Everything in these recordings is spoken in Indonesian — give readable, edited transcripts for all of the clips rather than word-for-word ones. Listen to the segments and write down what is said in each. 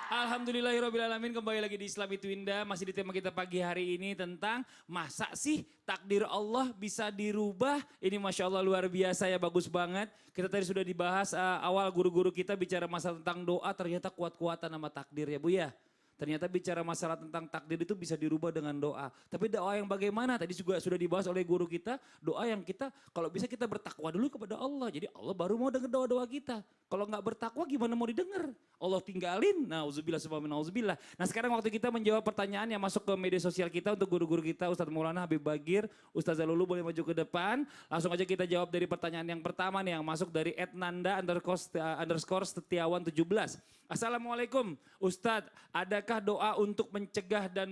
Alhamdulillahirrabbilalamin, kembali lagi di Islam Itu Indah. Masih di tema kita pagi hari ini tentang masa sih takdir Allah bisa dirubah. Ini Masya Allah luar biasa ya, bagus banget. Kita tadi sudah dibahas awal guru-guru kita bicara masalah tentang doa, ternyata kuat-kuatan sama takdir ya Bu ya. Ternyata bicara masalah tentang takdir itu bisa dirubah dengan doa. Tapi doa yang bagaimana? Tadi juga sudah dibahas oleh guru kita. Doa yang kita, kalau bisa kita bertakwa dulu kepada Allah. Jadi Allah baru mau dengar doa-doa kita. Kalau nggak bertakwa gimana mau didengar? Allah tinggalin. Nauzubillah subhanahu nauzubillah. Nah sekarang waktu kita menjawab pertanyaan yang masuk ke media sosial kita untuk guru-guru kita. Ustadz Maulana Habib Bagir, Ustazah Lulu boleh maju ke depan. Langsung aja kita jawab dari pertanyaan yang pertama nih yang masuk dari @nanda_underscore Setiawan 17. Assalamualaikum Ustadz, adakah doa untuk mencegah dan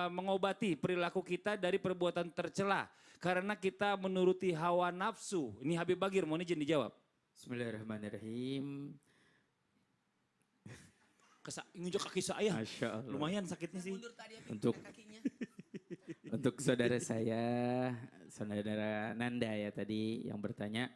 mengobati perilaku kita dari perbuatan tercela? Karena kita menuruti hawa nafsu. Ini Habib Bagir, mau izin dijawab. Bismillahirrahmanirrahim. Nginjek kaki saya, Masya Allah. lumayan sakitnya sih. Untuk saudara saya, saudara Nanda ya tadi yang bertanya,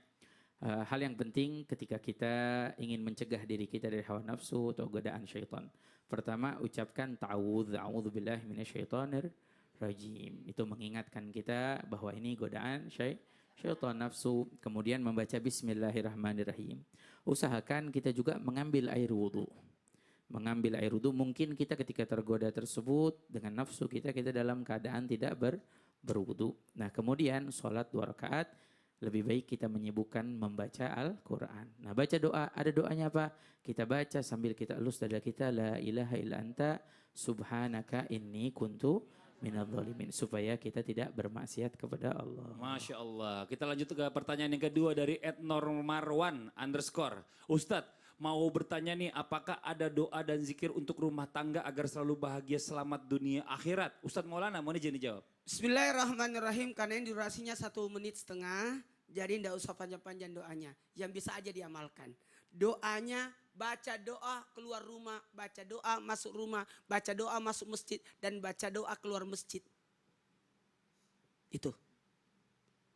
hal yang penting ketika kita ingin mencegah diri kita dari hawa nafsu atau godaan syaitan. Pertama ucapkan ta'awudz, a'udzubillahi minasyaitonir rajim. Itu mengingatkan kita bahwa ini godaan syaitan nafsu. Kemudian membaca bismillahirrahmanirrahim. Usahakan kita juga mengambil air wudhu. Mengambil air wudhu, mungkin kita ketika tergoda tersebut dengan nafsu kita dalam keadaan tidak berwudhu. Nah kemudian sholat 2 rakaat, lebih baik kita menyibukkan membaca Al-Quran. Nah baca doa, ada doanya apa? Kita baca sambil kita elus dada kita, la ilaha illa anta subhanaka inni kuntu minadh-dhalimin. Supaya kita tidak bermaksiat kepada Allah. Masya Allah. Kita lanjut ke pertanyaan yang kedua dari @normarwan_. Ustadz, mau bertanya nih, apakah ada doa dan zikir untuk rumah tangga agar selalu bahagia selamat dunia akhirat? Ustadz Maulana mau izin dijawab. Bismillahirrahmanirrahim, karena ini durasinya 1,5 menit, jadi tidak usah panjang-panjang doanya. Yang bisa aja diamalkan. Doanya baca doa keluar rumah, baca doa masuk rumah, baca doa masuk masjid, dan baca doa keluar masjid. Itu.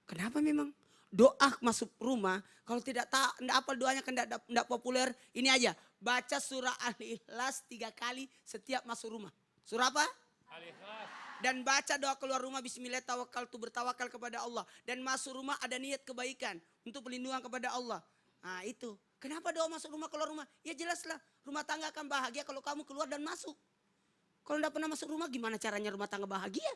Kenapa memang? Doa masuk rumah, kalau tidak apa doanya kan tidak populer, ini aja. Baca surah Al-Ikhlas 3 kali setiap masuk rumah. Surah apa? Al-Ikhlas. Dan baca doa keluar rumah, bismillah tawakkaltu, bertawakal kepada Allah. Dan masuk rumah ada niat kebaikan untuk perlindungan kepada Allah. Nah itu. Kenapa doa masuk rumah keluar rumah? Ya jelaslah, rumah tangga akan bahagia kalau kamu keluar dan masuk. Kalau tidak pernah masuk rumah, gimana caranya rumah tangga bahagia?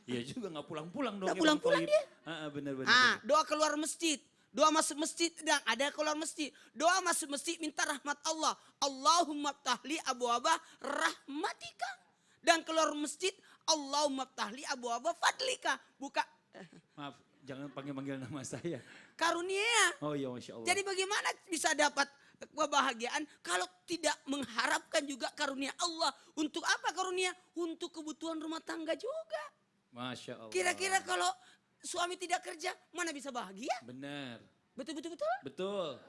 Iya juga, nggak pulang-pulang dong. Nggak pulang-pulang dia. Benar-benar. Doa keluar masjid. Doa masuk masjid, dan ada keluar masjid. Doa masuk masjid minta rahmat Allah. Allahumma ftahli abwaba rahmatika. Dan keluar masjid, Allahumma ftahli abwaba fadlika. Buka. Maaf, jangan panggil-panggil nama saya. Karunia. Oh iya, Masya Allah. Jadi bagaimana bisa dapat kebahagiaan kalau tidak mengharapkan juga karunia Allah? Untuk apa karunia? Untuk kebutuhan rumah tangga juga. Masya Allah. Kira-kira kalau suami tidak kerja, mana bisa bahagia? Benar. Betul. Betul.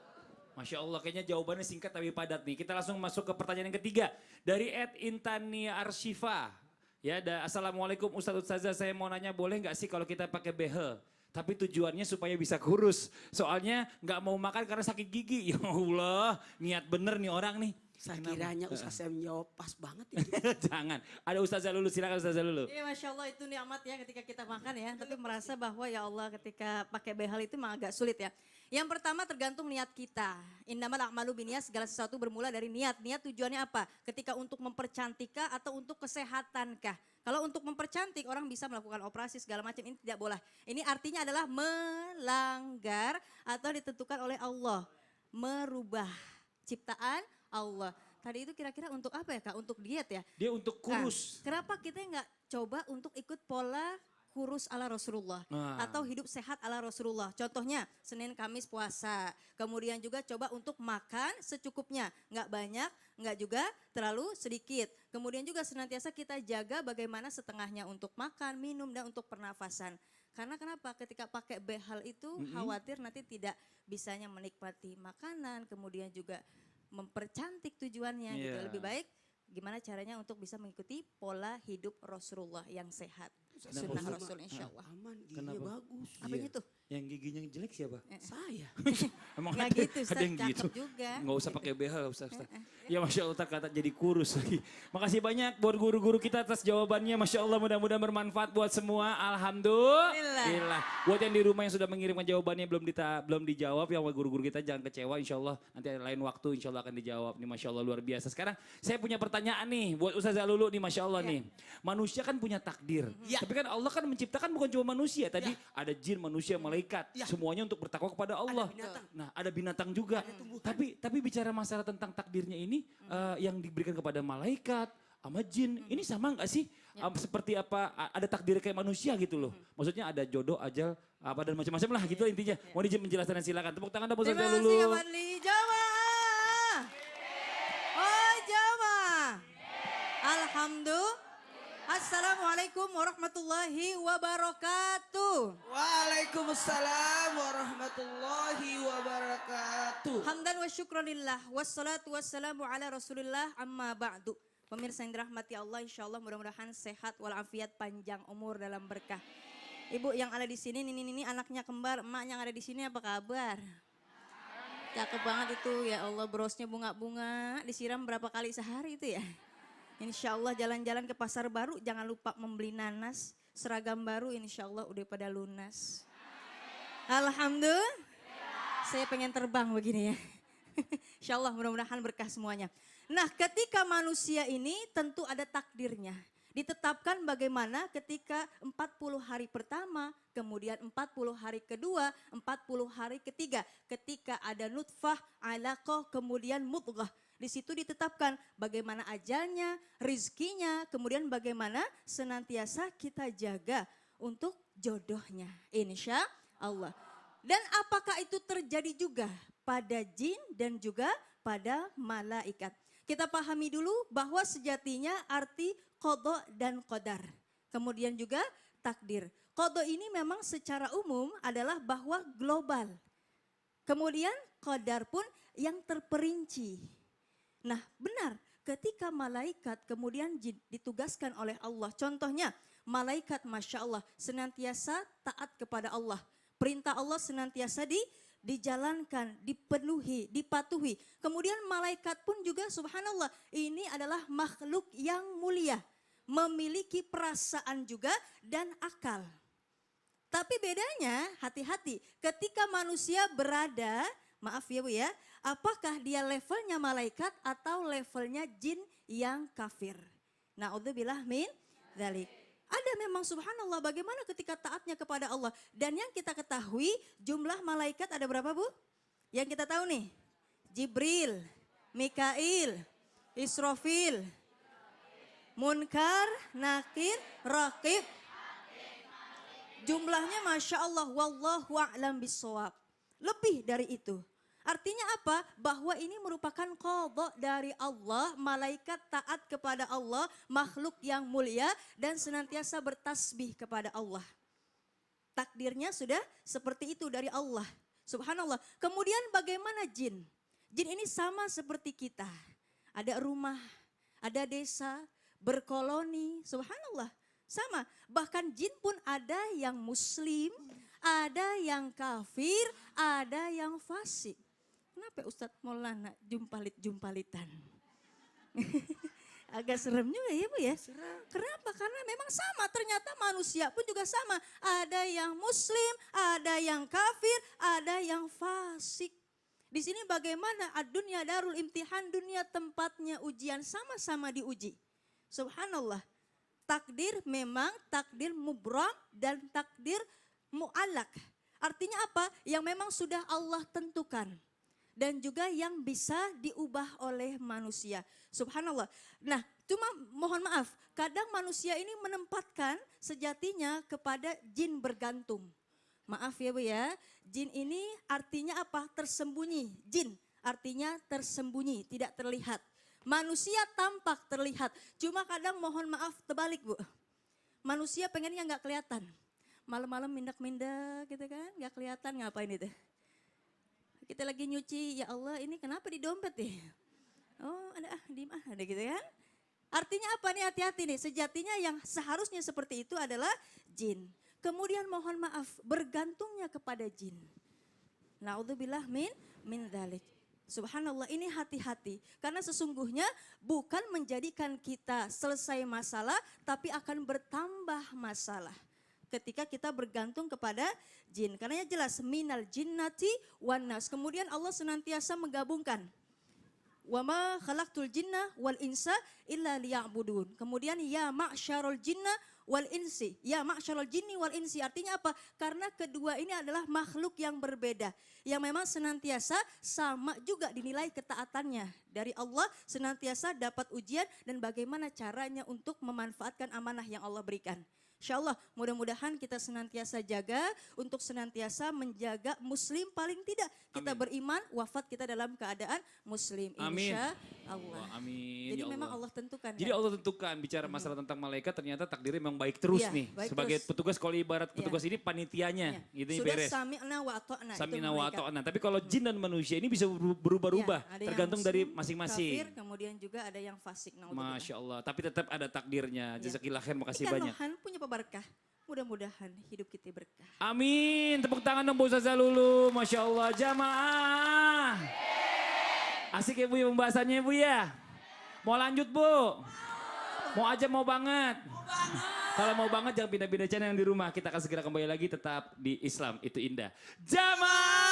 Masya Allah, kayaknya jawabannya singkat tapi padat nih. Kita langsung masuk ke pertanyaan yang ketiga. Dari @Intania Arshifa. Ya, Assalamualaikum Ustadz Ustazah, saya mau nanya boleh nggak sih kalau kita pakai behel? Tapi tujuannya supaya bisa kurus. Soalnya nggak mau makan karena sakit gigi. Ya Allah, niat bener nih orang nih. Saya kiranya Ustaz saya menjawab pas banget ini. Jangan. Ada Ustazah Lulu, silakan Ustazah Lulu. Iya Masya Allah, itu nikmat ya ketika kita makan ya. Tapi merasa bahwa ya Allah ketika pakai behel itu memang agak sulit ya. Yang pertama tergantung niat kita. Innamal a'malu binniyat, segala sesuatu bermula dari niat. Niat tujuannya apa? Ketika untuk mempercantikkah atau untuk kesehatankah? Kalau untuk mempercantik orang bisa melakukan operasi segala macam, ini tidak boleh. Ini artinya adalah melanggar atau ditentukan oleh Allah. Merubah ciptaan Allah. Tadi itu kira-kira untuk apa ya Kak? Untuk diet ya? Dia untuk kurus. Kenapa kita nggak coba untuk ikut pola kurus ala Rasulullah atau hidup sehat ala Rasulullah. Contohnya Senin Kamis puasa. Kemudian juga coba untuk makan secukupnya. Nggak banyak, nggak juga terlalu sedikit. Kemudian juga senantiasa kita jaga bagaimana setengahnya untuk makan, minum, dan untuk pernafasan. Karena kenapa? Ketika pakai behel itu khawatir nanti tidak bisanya menikmati makanan, kemudian juga mempercantik tujuannya gitu. Lebih baik gimana caranya untuk bisa mengikuti pola hidup Rasulullah yang sehat. Sunnah Rasul insya Allah. Aman, Kenapa? bagus. Apanya tuh? Yang giginya jelek siapa? Saya. Emang Nggak ada, gitu, Ustaz, ada yang cakep gitu. juga. Nggak usah pakai BH Ustaz. Ya Masya Allah kata jadi kurus lagi. Makasih banyak buat guru-guru kita atas jawabannya. Masya Allah mudah-mudahan bermanfaat buat semua. Alhamdulillah. Buat yang di rumah yang sudah mengirimkan jawabannya belum dijawab ya guru-guru kita jangan kecewa. Insya Allah nanti ada lain waktu insya Allah akan dijawab. Nih Masya Allah luar biasa. Sekarang saya punya pertanyaan nih buat Ustazah Lulu nih Masya Allah nih. Manusia kan punya takdir. Tapi kan Allah kan menciptakan bukan cuma manusia. Tadi ada jin, manusia, malaikat. Semuanya untuk bertakwa kepada Allah. Nah ada binatang juga. Tapi bicara masalah tentang takdirnya ini yang diberikan kepada malaikat sama jin ini sama nggak sih? Seperti apa ada takdir kayak manusia gitu loh. Maksudnya ada jodoh, ajal, apa dan macam-macam lah gitu intinya. Mau dijin menjelaskan silakan. Tepuk tangan dah Ustazah Terima Lulu. kasih Kawan Li. Jamaah. Oh jamaah. Alhamdulillah. Assalamualaikum warahmatullahi wabarakatuh. Waalaikumsalam warahmatullahi wabarakatuh. Hamdan wa syukranillah. Wassalatu wassalamu ala rasulillah amma ba'du. Pemirsa yang dirahmati Allah, insya Allah mudah-mudahan sehat walafiat panjang umur dalam berkah. Ibu yang ada di sini, ini anaknya kembar, emak yang ada di sini apa kabar? Cakep banget itu, ya Allah brosnya bunga-bunga, disiram berapa kali sehari itu ya? Insya Allah jalan-jalan ke pasar baru, jangan lupa membeli nanas, seragam baru insya Allah udah pada lunas. Alhamdulillah, saya pengen terbang begini ya. Insya Allah mudah-mudahan berkah semuanya. Nah ketika manusia ini tentu ada takdirnya. Ditetapkan bagaimana ketika 40 hari pertama, kemudian 40 hari kedua, 40 hari ketiga. Ketika ada nutfah, alaqah, kemudian mudghah. Di situ ditetapkan bagaimana ajalnya, rizkinya, kemudian bagaimana senantiasa kita jaga untuk jodohnya. Insya Allah. Dan apakah itu terjadi juga pada jin dan juga pada malaikat? Kita pahami dulu bahwa sejatinya arti qada dan qadar. Kemudian juga takdir. Qada ini memang secara umum adalah bahwa global. Kemudian qadar pun yang terperinci. Nah benar ketika malaikat kemudian jin ditugaskan oleh Allah. Contohnya malaikat Masya Allah senantiasa taat kepada Allah. Perintah Allah senantiasa dijalankan, dipenuhi, dipatuhi. Kemudian malaikat pun juga subhanallah ini adalah makhluk yang mulia. Memiliki perasaan juga dan akal. Tapi bedanya hati-hati ketika manusia berada, maaf ya Bu ya, apakah dia levelnya malaikat atau levelnya jin yang kafir. Na'udzubillah min dzalik. Ada memang subhanallah bagaimana ketika taatnya kepada Allah. Dan yang kita ketahui jumlah malaikat ada berapa Bu? Yang kita tahu nih. Jibril, Mikail, Israfil, Munkar, Nakir, Raqib. Jumlahnya Masya Allah, wallahu a'lam bissawab. Lebih dari itu. Artinya apa? Bahwa ini merupakan qadha dari Allah, malaikat taat kepada Allah, makhluk yang mulia dan senantiasa bertasbih kepada Allah. Takdirnya sudah seperti itu dari Allah. Subhanallah. Kemudian bagaimana jin? Jin ini sama seperti kita. Ada rumah, ada desa, berkoloni, subhanallah. Sama, bahkan jin pun ada yang muslim, ada yang kafir, ada yang fasik. Kenapa Ustadz Maulana jumpalit-jumpalitan? Agak serem juga ya Bu ya. Kenapa? Karena memang sama, ternyata manusia pun juga sama. Ada yang muslim, ada yang kafir, ada yang fasik. Di sini bagaimana ad-dunya darul imtihan, dunia tempatnya ujian, sama-sama diuji. Subhanallah. Takdir memang takdir mubram dan takdir mu'allak. Artinya apa? Yang memang sudah Allah tentukan. Dan juga yang bisa diubah oleh manusia. Subhanallah. Nah cuma mohon maaf, kadang manusia ini menempatkan sejatinya kepada jin bergantung. Maaf ya Bu ya, jin ini artinya apa? Tersembunyi. Jin artinya tersembunyi, tidak terlihat. Manusia tampak terlihat, cuma kadang mohon maaf terbalik Bu. Manusia pengennya nggak kelihatan. Malam-malam mindak-mindak gitu kan, nggak kelihatan ngapain itu. Kita lagi nyuci, ya Allah ini kenapa di dompet ya? Oh ada diem ada gitu kan. Artinya apa nih, hati-hati nih, sejatinya yang seharusnya seperti itu adalah jin. Kemudian mohon maaf, bergantungnya kepada jin. Na'udzubillah min dzalik. Subhanallah, ini hati-hati. Karena sesungguhnya bukan menjadikan kita selesai masalah, tapi akan bertambah masalah. Ketika kita bergantung kepada jin. Karena jelas, minal jinnati wan nas. Kemudian Allah senantiasa menggabungkan. Wa ma khalaqtul jinna wal insa illa liya'budun. Kemudian ya ma'syarul jinna wal insi. Ya ma'syarul jinni wal insi. Artinya apa? Karena kedua ini adalah makhluk yang berbeda. Yang memang senantiasa sama juga dinilai ketaatannya. Dari Allah senantiasa dapat ujian dan bagaimana caranya untuk memanfaatkan amanah yang Allah berikan. Insya Allah mudah-mudahan kita senantiasa jaga untuk senantiasa menjaga muslim, paling tidak kita beriman wafat kita dalam keadaan muslim. Amin. Insya Allah. Wah, amin. Jadi Ya memang Allah. Allah tentukan. Jadi kan? Allah tentukan bicara masalah tentang malaikat ternyata takdirnya memang baik terus Iya, nih. baik Sebagai terus. petugas, kalau ibarat petugas ini panitianya Iya. gitu Sudah beres. sami'na wa ata'na. itu Samina wa malaikat. ta'na. Tapi kalau jin dan manusia ini bisa berubah-ubah, Iya, ada yang tergantung muslim, dari kafir, masing-masing. kemudian juga ada yang fasik. Naudzubillah. Masya Allah, tapi tetap ada takdirnya. Iya. Jazakillah khair, makasih Ikan banyak. Lohan punya berkah. Mudah-mudahan hidup kita berkah. Amin, tepuk tangan dong Bu Ustazah Lulu, Masya Allah. Jamaah. Asik ya Bu ya pembahasannya Bu ya. Mau lanjut Bu? Mau aja mau banget? Kalau mau banget jangan pindah-pindah channel yang di rumah. Kita akan segera kembali lagi tetap di Islam itu indah. Jamaah.